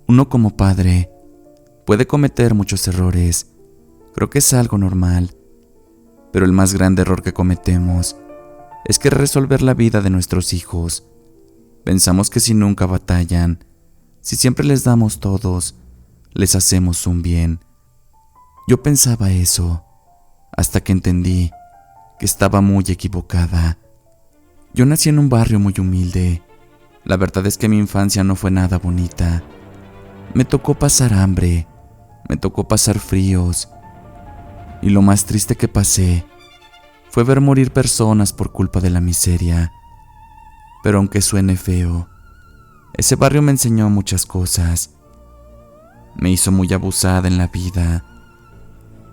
Uno como padre puede cometer muchos errores. Creo que es algo normal. Pero el más grande error que cometemos es querer resolver la vida de nuestros hijos. Pensamos que si nunca batallan, si siempre les damos todos, les hacemos un bien. Yo pensaba eso, hasta que entendí que estaba muy equivocada. Yo nací en un barrio muy humilde. La verdad es que mi infancia no fue nada bonita. Me tocó pasar hambre, me tocó pasar fríos, y lo más triste que pasé fue ver morir personas por culpa de la miseria. Pero aunque suene feo, ese barrio me enseñó muchas cosas. Me hizo muy abusada en la vida.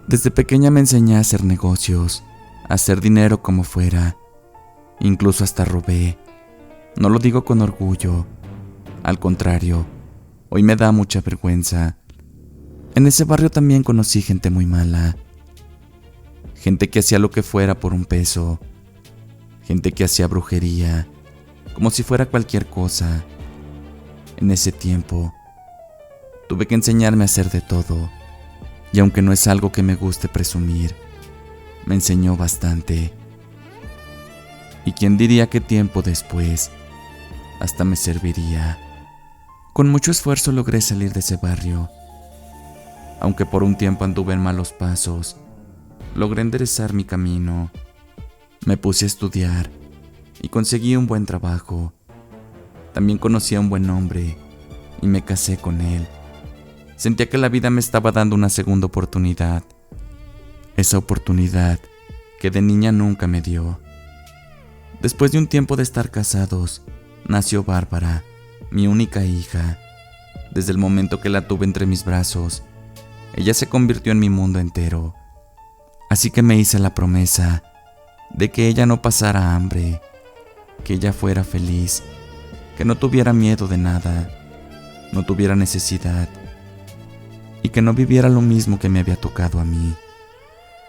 Desde pequeña me enseñé a hacer negocios, a hacer dinero como fuera. Incluso hasta robé. No lo digo con orgullo. Al contrario, hoy me da mucha vergüenza. En ese barrio también conocí gente muy mala. Gente que hacía lo que fuera por un peso. Gente que hacía brujería, como si fuera cualquier cosa. En ese tiempo, tuve que enseñarme a hacer de todo. Y aunque no es algo que me guste presumir, me enseñó bastante. Y quién diría que tiempo después, hasta me serviría. Con mucho esfuerzo logré salir de ese barrio. Aunque por un tiempo anduve en malos pasos, logré enderezar mi camino. Me puse a estudiar y conseguí un buen trabajo. También conocí a un buen hombre y me casé con él. Sentía que la vida me estaba dando una segunda oportunidad. Esa oportunidad que de niña nunca me dio. Después de un tiempo de estar casados, nació Bárbara, mi única hija. Desde el momento que la tuve entre mis brazos, ella se convirtió en mi mundo entero. Así que me hice la promesa de que ella no pasara hambre, que ella fuera feliz, que no tuviera miedo de nada, no tuviera necesidad y que no viviera lo mismo que me había tocado a mí.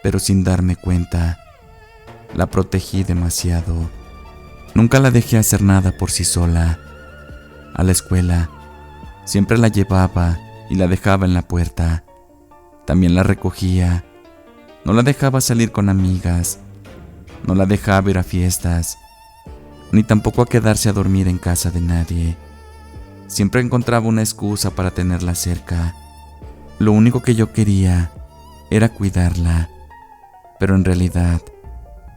Pero sin darme cuenta, la protegí demasiado. Nunca la dejé hacer nada por sí sola. A la escuela siempre la llevaba y la dejaba en la puerta. También la recogía. No la dejaba salir con amigas. No la dejaba ir a fiestas, ni tampoco a quedarse a dormir en casa de nadie. Siempre encontraba una excusa para tenerla cerca. Lo único que yo quería era cuidarla, pero en realidad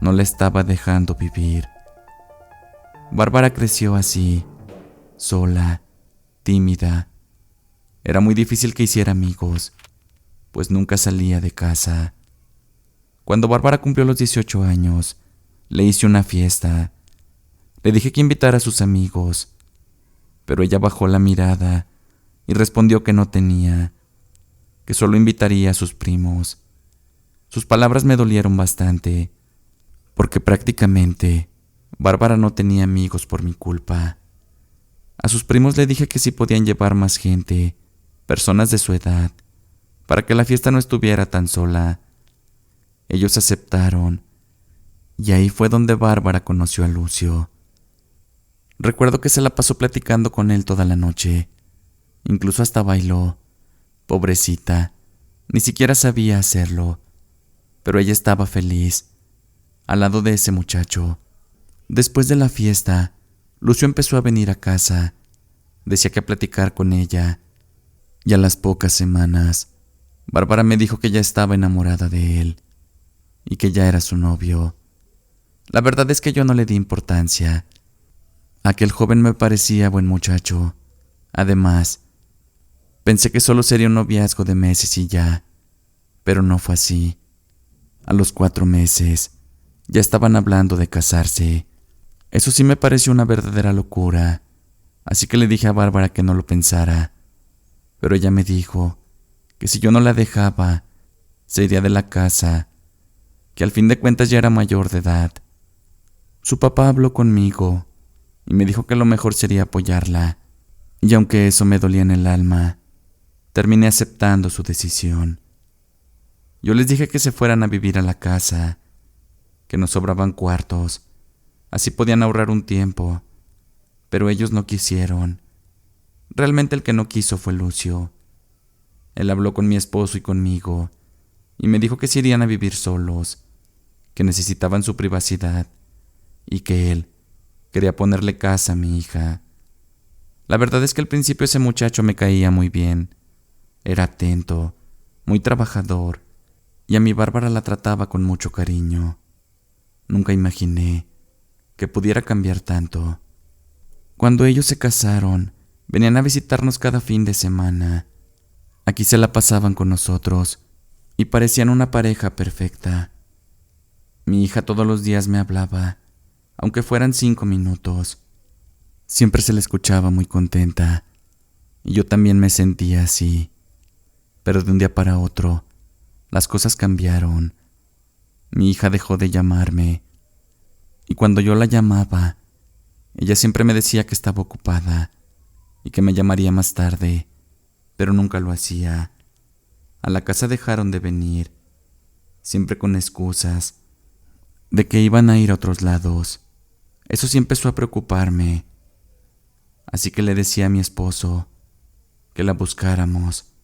no la estaba dejando vivir. Bárbara creció así, sola, tímida. Era muy difícil que hiciera amigos, pues nunca salía de casa. Cuando Bárbara cumplió los 18 años, le hice una fiesta. Le dije que invitara a sus amigos, pero ella bajó la mirada y respondió que no tenía, que solo invitaría a sus primos. Sus palabras me dolieron bastante, porque prácticamente Bárbara no tenía amigos por mi culpa. A sus primos le dije que sí podían llevar más gente, personas de su edad, para que la fiesta no estuviera tan sola. Ellos aceptaron, y ahí fue donde Bárbara conoció a Lucio. Recuerdo que se la pasó platicando con él toda la noche, incluso hasta bailó. Pobrecita, ni siquiera sabía hacerlo, pero ella estaba feliz, al lado de ese muchacho. Después de la fiesta, Lucio empezó a venir a casa. Decía que a platicar con ella, y a las pocas semanas, Bárbara me dijo que ya estaba enamorada de él, y que ya era su novio. La verdad es que yo no le di importancia. Aquel joven me parecía buen muchacho. Además, pensé que solo sería un noviazgo de meses y ya, pero no fue así. A los 4 meses, ya estaban hablando de casarse. Eso sí me pareció una verdadera locura, así que le dije a Bárbara que no lo pensara. Pero ella me dijo que si yo no la dejaba, se iría de la casa, que al fin de cuentas ya era mayor de edad. Su papá habló conmigo y me dijo que lo mejor sería apoyarla, y aunque eso me dolía en el alma, terminé aceptando su decisión. Yo les dije que se fueran a vivir a la casa, que nos sobraban cuartos, así podían ahorrar un tiempo, pero ellos no quisieron. Realmente el que no quiso fue Lucio. Él habló con mi esposo y conmigo, y me dijo que se irían a vivir solos, que necesitaban su privacidad, y que él quería ponerle casa a mi hija. La verdad es que al principio ese muchacho me caía muy bien. Era atento, muy trabajador, y a mi Bárbara la trataba con mucho cariño. Nunca imaginé que pudiera cambiar tanto. Cuando ellos se casaron, venían a visitarnos cada fin de semana. Aquí se la pasaban con nosotros y parecían una pareja perfecta. Mi hija todos los días me hablaba, aunque fueran 5 minutos. Siempre se la escuchaba muy contenta, y yo también me sentía así. Pero de un día para otro, las cosas cambiaron. Mi hija dejó de llamarme, y cuando yo la llamaba, ella siempre me decía que estaba ocupada y que me llamaría más tarde, pero nunca lo hacía. A la casa dejaron de venir, siempre con excusas de que iban a ir a otros lados. Eso sí empezó a preocuparme, así que le decía a mi esposo que la buscáramos,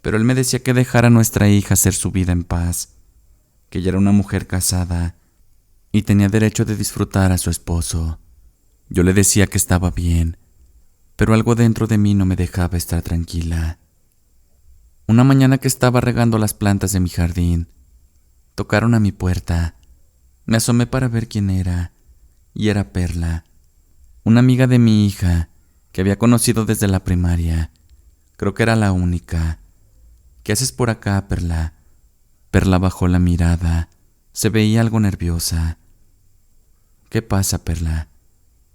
pero él me decía que dejara a nuestra hija hacer su vida en paz, que ella era una mujer casada y tenía derecho de disfrutar a su esposo. Yo le decía que estaba bien, pero algo dentro de mí no me dejaba estar tranquila. Una mañana que estaba regando las plantas de mi jardín, tocaron a mi puerta. Me asomé para ver quién era, y era Perla, una amiga de mi hija que había conocido desde la primaria. Creo que era la única. ¿Qué haces por acá, Perla? Perla bajó la mirada. Se veía algo nerviosa. ¿Qué pasa, Perla?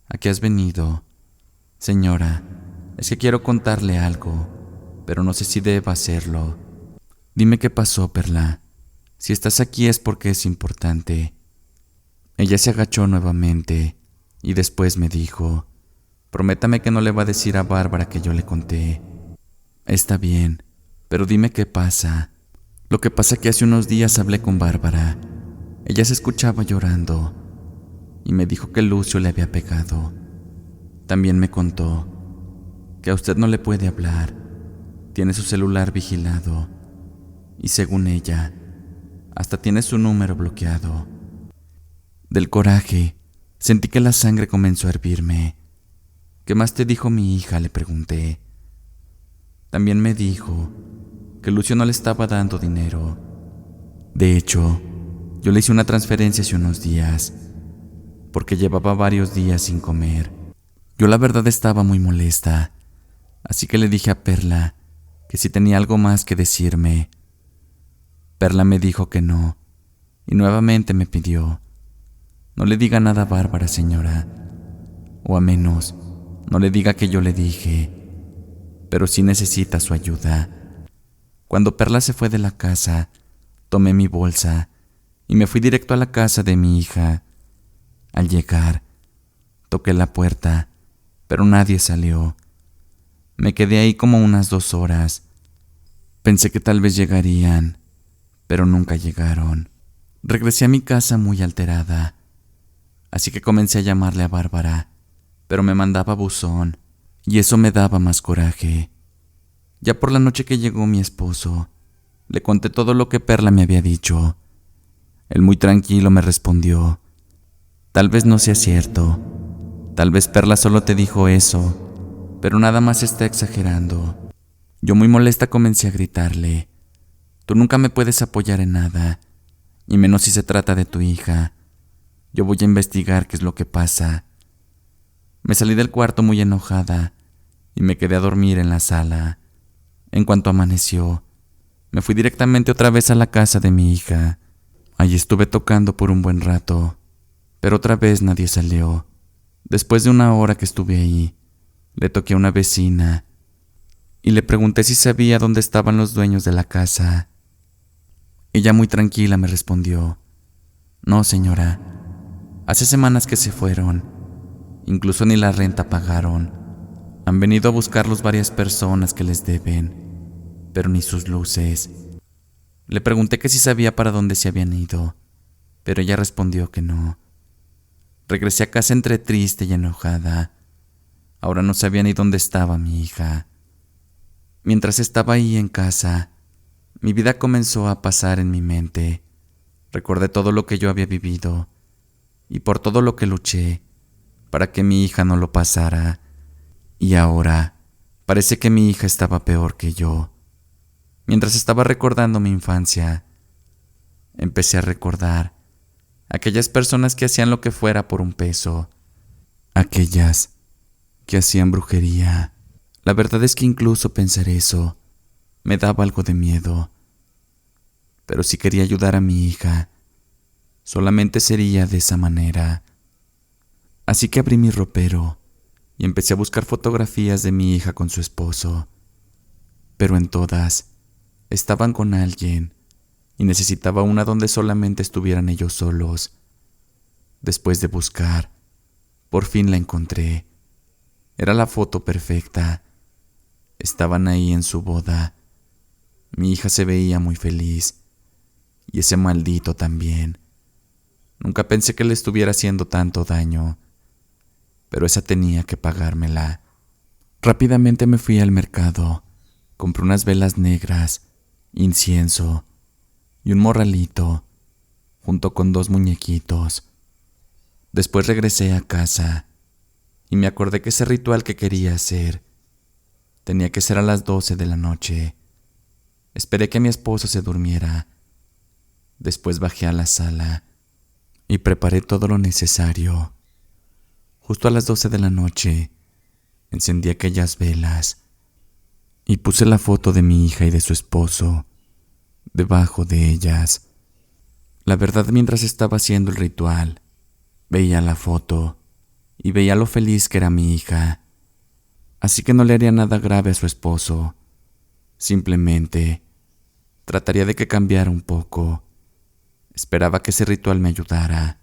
¿A qué has venido? Señora, es que quiero contarle algo, pero no sé si debo hacerlo. Dime qué pasó, Perla. Si estás aquí es porque es importante. Ella se agachó nuevamente y después me dijo: prométame que no le va a decir a Bárbara que yo le conté. Está bien, pero dime qué pasa. Lo que pasa es que hace unos días hablé con Bárbara. Ella se escuchaba llorando y me dijo que Lucio le había pegado. También me contó que a usted no le puede hablar. Tiene su celular vigilado y, según ella, hasta tiene su número bloqueado. Del coraje, sentí que la sangre comenzó a hervirme. ¿Qué más te dijo mi hija?, le pregunté. También me dijo que Lucio no le estaba dando dinero. De hecho, yo le hice una transferencia hace unos días, porque llevaba varios días sin comer. Yo la verdad estaba muy molesta, así que le dije a Perla que si tenía algo más que decirme. Perla me dijo que no, y nuevamente me pidió: no le diga nada a Bárbara, señora, o a menos no le diga que yo le dije, pero sí necesita su ayuda. Cuando Perla se fue de la casa, tomé mi bolsa y me fui directo a la casa de mi hija. Al llegar, toqué la puerta, pero nadie salió. Me quedé ahí como unas 2 horas. Pensé que tal vez llegarían, pero nunca llegaron. Regresé a mi casa muy alterada, así que comencé a llamarle a Bárbara, pero me mandaba buzón, y eso me daba más coraje. Ya por la noche que llegó mi esposo, le conté todo lo que Perla me había dicho. Él muy tranquilo me respondió: tal vez no sea cierto, tal vez Perla solo te dijo eso, pero nada más está exagerando. Yo muy molesta comencé a gritarle: tú nunca me puedes apoyar en nada, y menos si se trata de tu hija. Yo voy a investigar qué es lo que pasa. Me salí del cuarto muy enojada y me quedé a dormir en la sala. En cuanto amaneció, me fui directamente otra vez a la casa de mi hija. Allí estuve tocando por un buen rato, pero otra vez nadie salió. Después de 1 hora que estuve ahí, le toqué a una vecina y le pregunté si sabía dónde estaban los dueños de la casa. Ella muy tranquila me respondió: no, señora, hace semanas que se fueron, incluso ni la renta pagaron. Han venido a buscarlos varias personas que les deben, pero ni sus luces. Le pregunté que si sabía para dónde se habían ido, pero ella respondió que no. Regresé a casa entre triste y enojada. Ahora no sabía ni dónde estaba mi hija. Mientras estaba ahí en casa, mi vida comenzó a pasar en mi mente. Recordé todo lo que yo había vivido y por todo lo que luché para que mi hija no lo pasara. Y ahora parece que mi hija estaba peor que yo. Mientras estaba recordando mi infancia, empecé a recordar aquellas personas que hacían lo que fuera por un peso, aquellas que hacían brujería. La verdad es que incluso pensar eso me daba algo de miedo. Pero si quería ayudar a mi hija, solamente sería de esa manera. Así que abrí mi ropero y empecé a buscar fotografías de mi hija con su esposo. Pero en todas estaban con alguien y necesitaba una donde solamente estuvieran ellos solos. Después de buscar, por fin la encontré. Era la foto perfecta. Estaban ahí en su boda. Mi hija se veía muy feliz. Y ese maldito también. Nunca pensé que le estuviera haciendo tanto daño, pero esa tenía que pagármela. Rápidamente me fui al mercado. Compré unas velas negras, incienso y un morralito, junto con 2 muñequitos. Después regresé a casa y me acordé que ese ritual que quería hacer tenía que ser a las 12 de la noche. Esperé que mi esposo se durmiera. Después bajé a la sala y preparé todo lo necesario. Justo a las 12 de la noche encendí aquellas velas y puse la foto de mi hija y de su esposo debajo de ellas. La verdad, mientras estaba haciendo el ritual, veía la foto y veía lo feliz que era mi hija. Así que no le haría nada grave a su esposo. Simplemente trataría de que cambiara un poco. Esperaba que ese ritual me ayudara.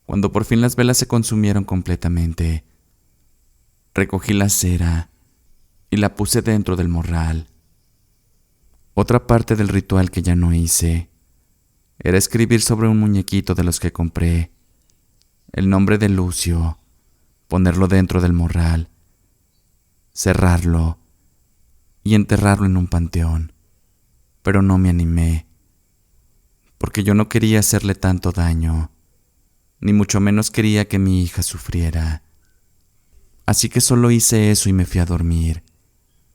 Cuando por fin las velas se consumieron completamente, recogí la cera y la puse dentro del morral. Otra parte del ritual que ya no hice era escribir sobre un muñequito de los que compré el nombre de Lucio, ponerlo dentro del morral, cerrarlo y enterrarlo en un panteón. Pero no me animé, porque yo no quería hacerle tanto daño, ni mucho menos quería que mi hija sufriera. Así que solo hice eso y me fui a dormir.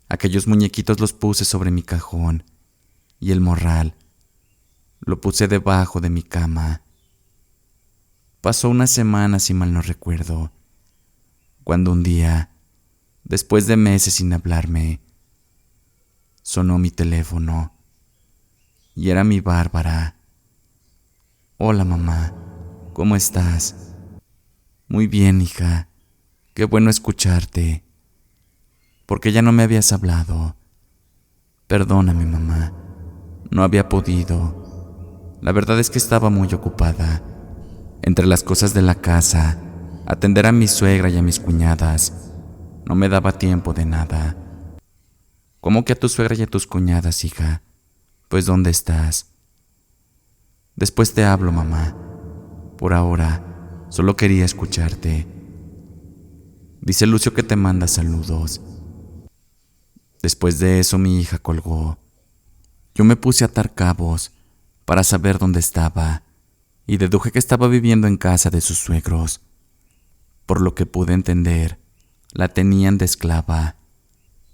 Aquellos muñequitos los puse sobre mi cajón y el morral lo puse debajo de mi cama. Pasó una semana, si mal no recuerdo, cuando un día, después de meses sin hablarme, sonó mi teléfono y era mi Bárbara. Hola mamá, ¿cómo estás? Muy bien, hija, qué bueno escucharte. ¿Por qué ya no me habías hablado? Perdóname, mamá, no había podido. La verdad es que estaba muy ocupada. Entre las cosas de la casa, atender a mi suegra y a mis cuñadas, no me daba tiempo de nada. ¿Cómo que a tu suegra y a tus cuñadas, hija? Pues ¿dónde estás? Después te hablo, mamá. Por ahora, solo quería escucharte. Dice Lucio que te manda saludos. Después de eso mi hija colgó. Yo me puse a atar cabos para saber dónde estaba y deduje que estaba viviendo en casa de sus suegros. Por lo que pude entender, la tenían de esclava.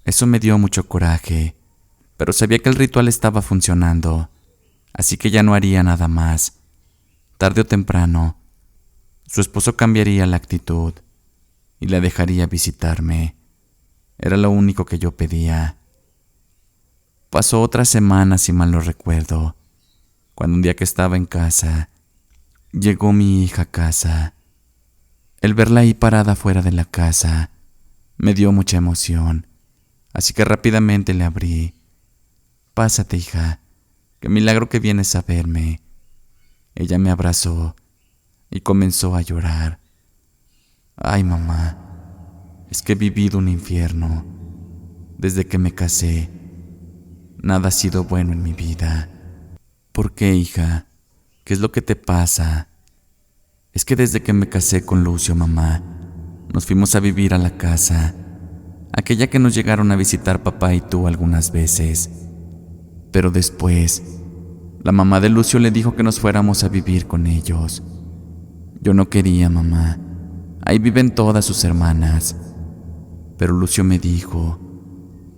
Eso me dio mucho coraje, pero sabía que el ritual estaba funcionando, así que ya no haría nada más. Tarde o temprano, su esposo cambiaría la actitud y la dejaría visitarme. Era lo único que yo pedía. Pasó otra semana, si mal no recuerdo, cuando un día que estaba en casa, llegó mi hija a casa. El verla ahí parada fuera de la casa me dio mucha emoción, así que rápidamente le abrí. Pásate, hija, qué milagro que vienes a verme. Ella me abrazó y comenzó a llorar. Ay, mamá, es que he vivido un infierno. Desde que me casé, nada ha sido bueno en mi vida. ¿Por qué, hija? ¿Qué es lo que te pasa? Es que desde que me casé con Lucio, mamá, nos fuimos a vivir a la casa, aquella que nos llegaron a visitar papá y tú algunas veces. Pero después, la mamá de Lucio le dijo que nos fuéramos a vivir con ellos. Yo no quería, mamá. Ahí viven todas sus hermanas. Pero Lucio me dijo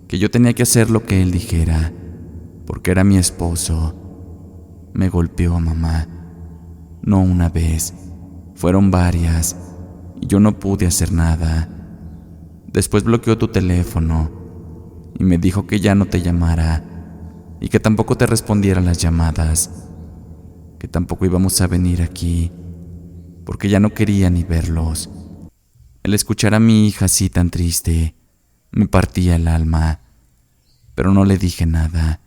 que yo tenía que hacer lo que él dijera, porque era mi esposo. Me golpeó, mamá. No una vez, fueron varias, y yo no pude hacer nada. Después bloqueó tu teléfono y me dijo que ya no te llamara y que tampoco te respondiera las llamadas, que tampoco íbamos a venir aquí, porque ya no quería ni verlos. El escuchar a mi hija así tan triste me partía el alma, pero no le dije nada,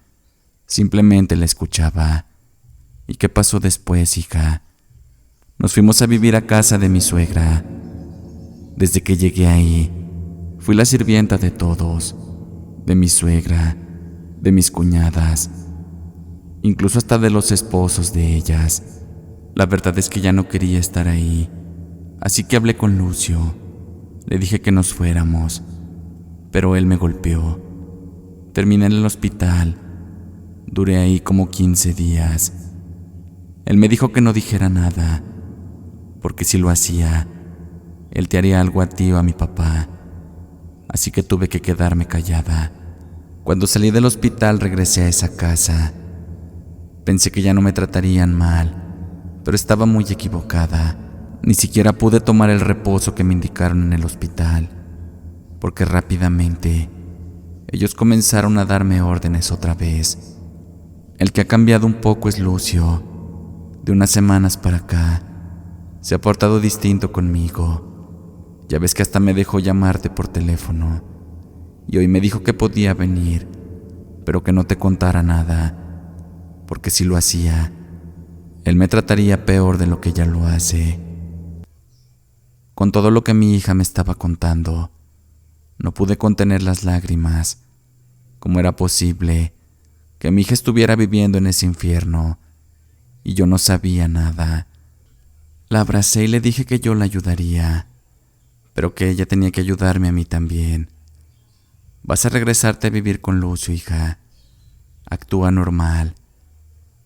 simplemente la escuchaba. ¿Y qué pasó después, hija? Nos fuimos a vivir a casa de mi suegra. Desde que llegué ahí, fui la sirvienta de todos, de mi suegra, de mis cuñadas, incluso hasta de los esposos de ellas. La verdad es que ya no quería estar ahí, así que hablé con Lucio. Le dije que nos fuéramos, pero él me golpeó. Terminé en el hospital. Duré ahí como 15 días. Él me dijo que no dijera nada, porque si lo hacía, él te haría algo a ti o a mi papá. Así que tuve que quedarme callada. Cuando salí del hospital regresé a esa casa. Pensé que ya no me tratarían mal, pero estaba muy equivocada. Ni siquiera pude tomar el reposo que me indicaron en el hospital, porque rápidamente ellos comenzaron a darme órdenes otra vez. El que ha cambiado un poco es Lucio. De unas semanas para acá, se ha portado distinto conmigo. Ya ves que hasta me dejó llamarte por teléfono, y hoy me dijo que podía venir, pero que no te contara nada, porque si lo hacía, él me trataría peor de lo que ya lo hace. Con todo lo que mi hija me estaba contando, no pude contener las lágrimas. ¿Cómo era posible que mi hija estuviera viviendo en ese infierno y yo no sabía nada? La abracé y le dije que yo la ayudaría, pero que ella tenía que ayudarme a mí también. Vas a regresarte a vivir con Lucio, hija. Actúa normal.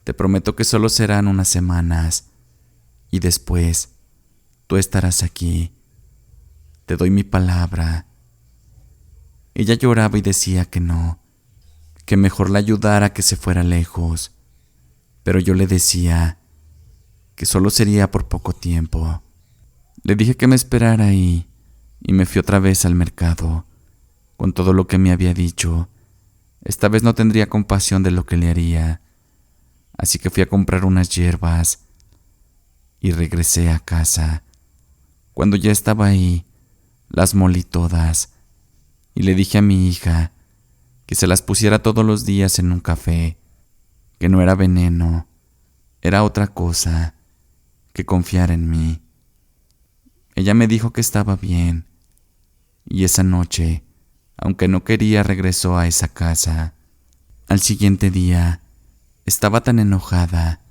Te prometo que solo serán unas semanas y después tú estarás aquí. Te doy mi palabra. Ella lloraba y decía que no, que mejor la ayudara que se fuera lejos, pero yo le decía que solo sería por poco tiempo. Le dije que me esperara ahí y me fui otra vez al mercado. Con todo lo que me había dicho, esta vez no tendría compasión de lo que le haría, así que fui a comprar unas hierbas y regresé a casa. Cuando ya estaba ahí, las molí todas y le dije a mi hija que se las pusiera todos los días en un café, que no era veneno, era otra cosa, que confiara en mí. Ella me dijo que estaba bien, y esa noche, aunque no quería, regresó a esa casa. Al siguiente día, estaba tan enojada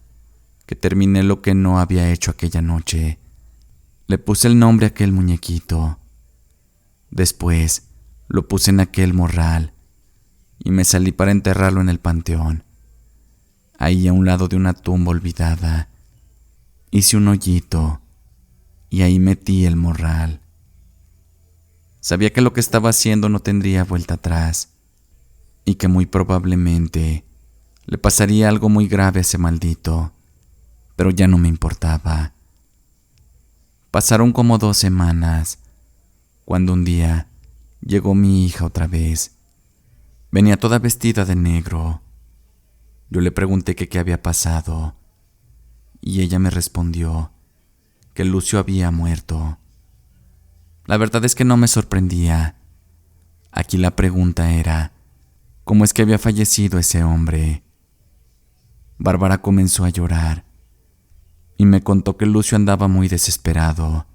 que terminé lo que no había hecho aquella noche. Le puse el nombre a aquel muñequito. Después, lo puse en aquel morral y me salí para enterrarlo en el panteón. Ahí a un lado de una tumba olvidada, hice un hoyito y ahí metí el morral. Sabía que lo que estaba haciendo no tendría vuelta atrás y que muy probablemente le pasaría algo muy grave a ese maldito, pero ya no me importaba. Pasaron como 2 semanas, cuando un día llegó mi hija otra vez. Venía toda vestida de negro. Yo le pregunté que qué había pasado, y ella me respondió que Lucio había muerto. La verdad es que no me sorprendía. Aquí la pregunta era, ¿cómo es que había fallecido ese hombre? Bárbara comenzó a llorar y me contó que Lucio andaba muy desesperado,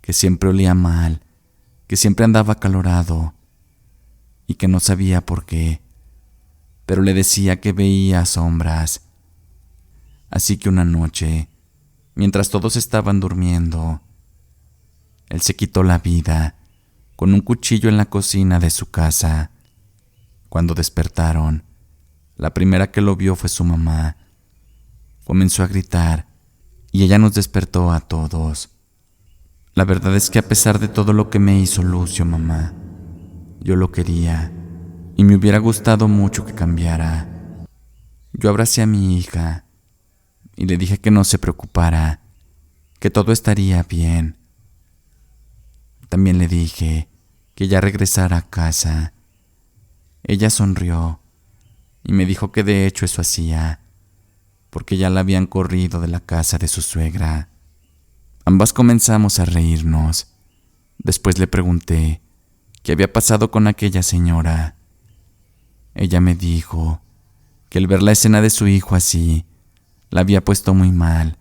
que siempre olía mal, que siempre andaba acalorado y que no sabía por qué, pero le decía que veía sombras. Así que una noche, mientras todos estaban durmiendo, Él se quitó la vida con un cuchillo en la cocina de su casa. Cuando despertaron, la primera que lo vio fue su mamá. Comenzó a gritar y ella nos despertó a todos. La verdad es que a pesar de todo lo que me hizo Lucio, mamá, yo lo quería y me hubiera gustado mucho que cambiara. Yo abracé a mi hija y le dije que no se preocupara, que todo estaría bien. También le dije que ya regresara a casa. Ella sonrió y me dijo que de hecho eso hacía, porque ya la habían corrido de la casa de su suegra. Ambas comenzamos a reírnos. Después le pregunté qué había pasado con aquella señora. Ella me dijo que el ver la escena de su hijo así la había puesto muy mal,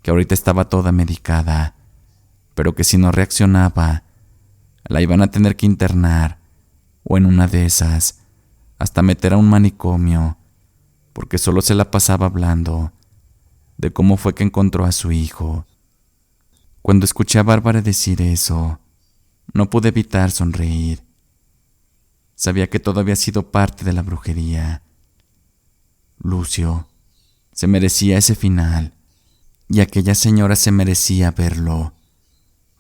que ahorita estaba toda medicada, pero que si no reaccionaba, la iban a tener que internar, o en una de esas, hasta meter a un manicomio, porque solo se la pasaba hablando de cómo fue que encontró a su hijo. Cuando escuché a Bárbara decir eso, no pude evitar sonreír. Sabía que todo había sido parte de la brujería. Lucio se merecía ese final, y aquella señora se merecía verlo,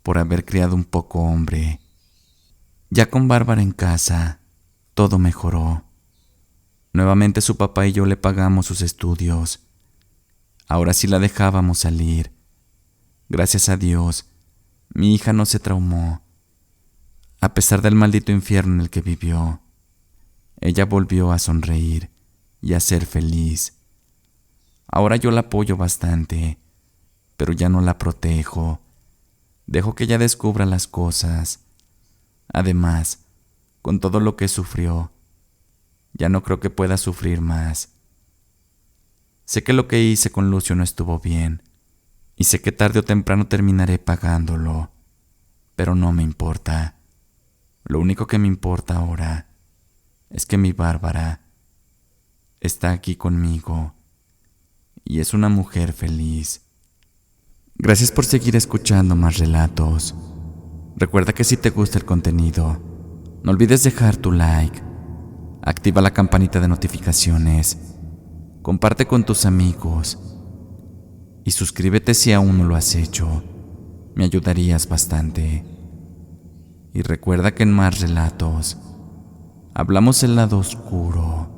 por haber criado un poco hombre. Ya con Bárbara en casa, todo mejoró. Nuevamente su papá y yo le pagamos sus estudios. Ahora sí la dejábamos salir. Gracias a Dios, mi hija no se traumó. A pesar del maldito infierno en el que vivió, ella volvió a sonreír y a ser feliz. Ahora yo la apoyo bastante, pero ya no la protejo. Dejo que ella descubra las cosas. Además, con todo lo que sufrió, ya no creo que pueda sufrir más. Sé que lo que hice con Lucio no estuvo bien, y sé que tarde o temprano terminaré pagándolo, pero no me importa. Lo único que me importa ahora es que mi Bárbara está aquí conmigo y es una mujer feliz. Gracias por seguir escuchando más relatos. Recuerda que si te gusta el contenido, no olvides dejar tu like, activa la campanita de notificaciones, comparte con tus amigos y suscríbete si aún no lo has hecho. Me ayudarías bastante. Y recuerda que en más relatos hablamos el lado oscuro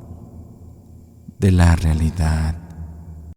de la realidad.